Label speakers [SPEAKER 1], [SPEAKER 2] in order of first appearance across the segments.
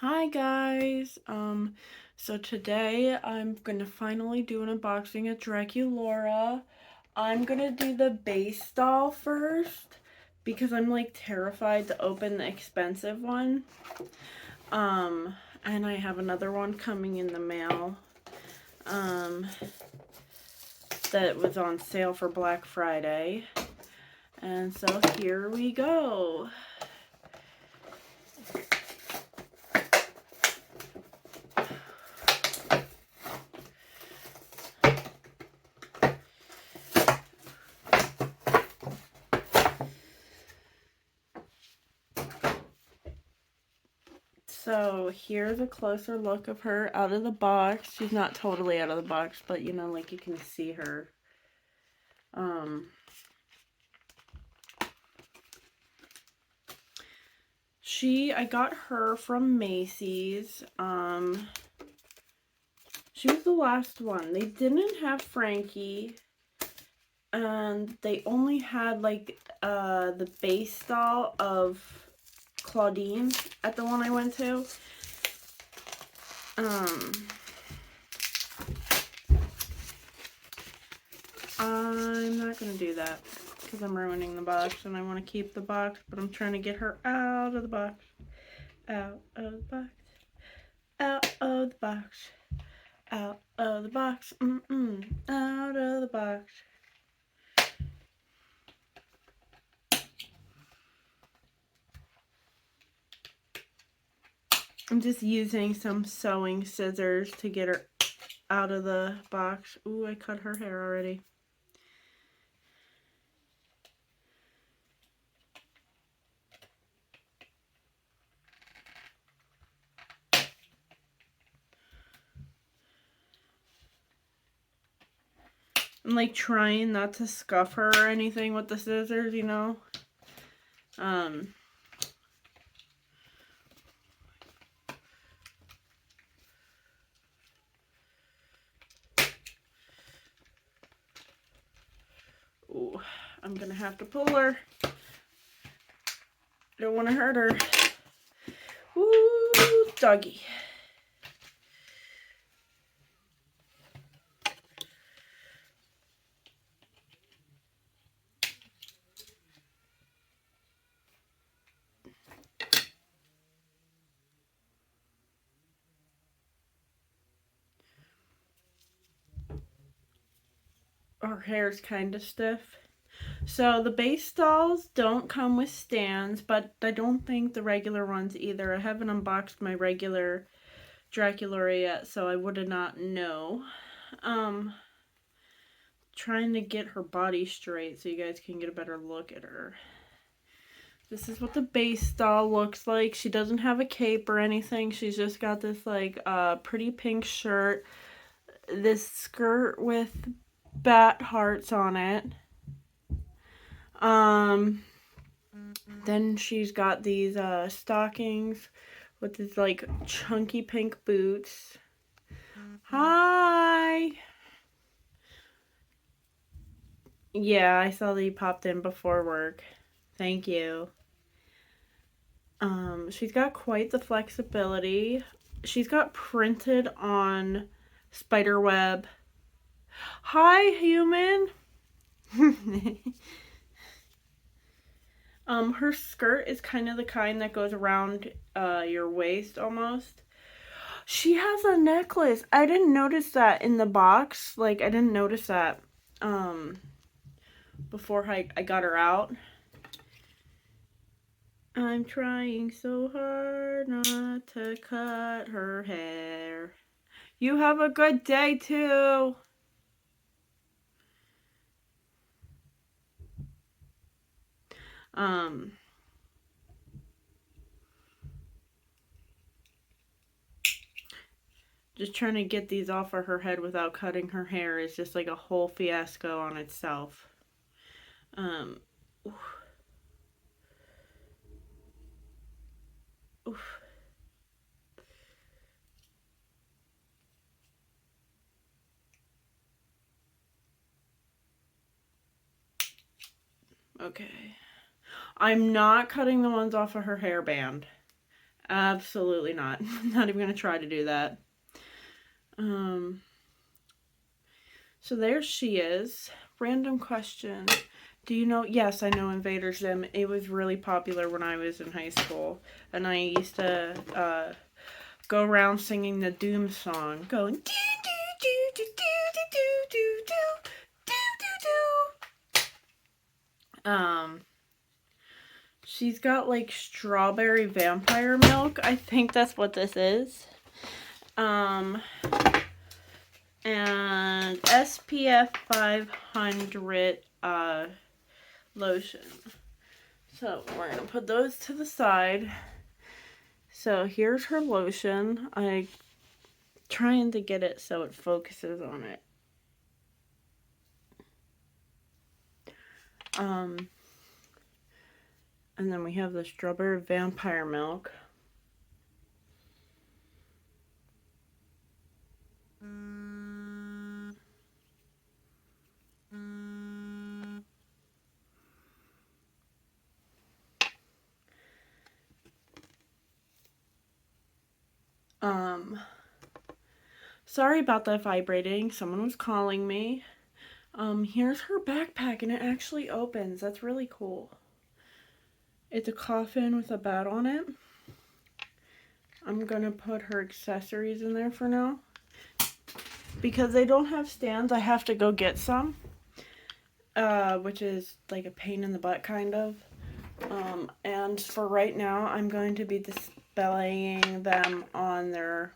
[SPEAKER 1] Hi guys, so today I'm gonna finally do an unboxing of Draculaura. I'm gonna do the base doll first because I'm like terrified to open the expensive one. And I have another one coming in the mail, that was on sale for Black Friday. And so here we go. So here's a closer look of her out of the box. She's not totally out of the box, but you know, like you can see her. I got her from Macy's. She was the last one. They didn't have Frankie, and they only had like the base doll of Claudine at the one I went to. I'm not gonna do that because I'm ruining the box and I want to keep the box, but I'm trying to get her out of the box. Out of the box. Out of the box. Out of the box. Out of the box. I'm just using some sewing scissors to get her out of the box. Ooh, I cut her hair already. I'm like trying not to scuff her or anything with the scissors, you know. Ooh, I'm gonna have to pull her. Don't want to hurt her. Ooh, doggy. Her hair's kind of stiff. So the base dolls don't come with stands, but I don't think the regular ones either. I haven't unboxed my regular Draculaura yet, so I would not know. Trying to get her body straight so you guys can get a better look at her. This is what the base doll looks like. She doesn't have a cape or anything. She's just got this like pretty pink shirt, this skirt with bat hearts on it. Then she's got these stockings with these like chunky pink boots. Hi! Yeah, I saw that you popped in before work. Thank you. She's got quite the flexibility. She's got printed on spider web. Hi, human! Her skirt is kind of the kind that goes around your waist almost. She has a necklace. I didn't notice that in the box. Like, I didn't notice that before I got her out. I'm trying so hard not to cut her hair. You have a good day, too. Just trying to get these off of her head without cutting her hair is just like a whole fiasco on itself. Oof. Oof. Okay. I'm not cutting the ones off of her hairband Absolutely not. I'm not even going to try to do that. So there she is. Random question. Do you know? Yes, I know Invader Zim. It was really popular when I was in high school. And I used to go around singing the Doom song. Going, do, do, do, do, do, do, do, do, do, do, do. She's got like strawberry vampire milk. I think that's what this is. And SPF 500 lotion. So we're gonna put those to the side. So here's her lotion. I'm trying to get it so it focuses on it. And then we have the strawberry vampire milk. Sorry about that vibrating. Someone was calling me. Here's her backpack, and it actually opens. That's really cool. It's a coffin with a bat on it. I'm gonna put her accessories in there for now. Because they don't have stands, I have to go get some. Which is like a pain in the butt, kind of. And for right now, I'm going to be displaying them on their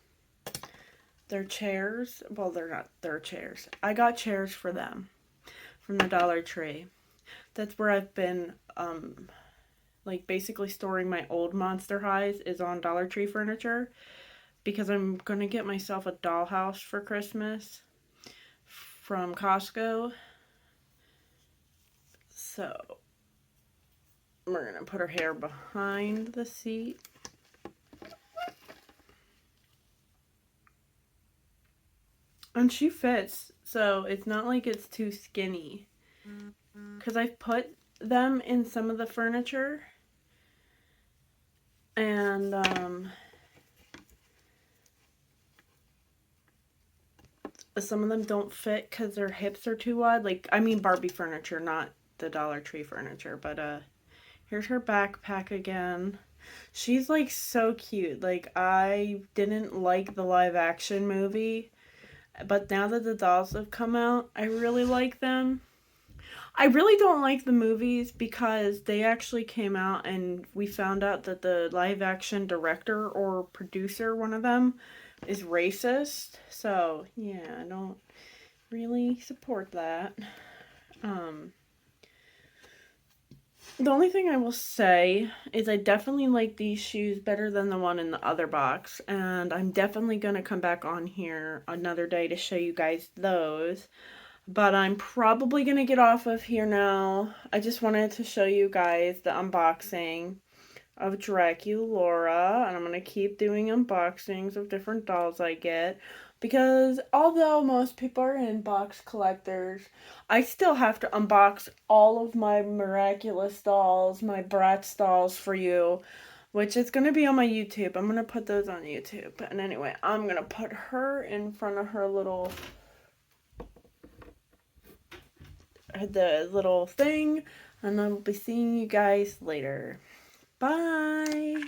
[SPEAKER 1] chairs. Well, they're not their chairs. I got chairs for them from the Dollar Tree. That's where I've been, like basically storing my old Monster Highs is on Dollar Tree furniture. Because I'm going to get myself a dollhouse for Christmas from Costco. So, we're going to put her hair behind the seat. And she fits, so it's not like it's too skinny. Because I've put them in some of the furniture. And, some of them don't fit because their hips are too wide. Like, I mean Barbie furniture, not the Dollar Tree furniture. But, here's her backpack again. She's, like, so cute. Like, I didn't like the live action movie. But now that the dolls have come out, I really like them. I really don't like the movies because they actually came out and we found out that the live action director or producer, one of them, is racist. So, yeah, I don't really support that. The only thing I will say is I definitely like these shoes better than the one in the other box. And I'm definitely going to come back on here another day to show you guys those. But I'm probably going to get off of here now. I just wanted to show you guys the unboxing of Draculaura. And I'm going to keep doing unboxings of different dolls I get. Because although most people are inbox collectors, I still have to unbox all of my miraculous dolls, my Bratz dolls for you, which is going to be on my YouTube. I'm going to put those on YouTube. And anyway, I'm going to put her in front of her the little thing, and I'll be seeing you guys later. Bye!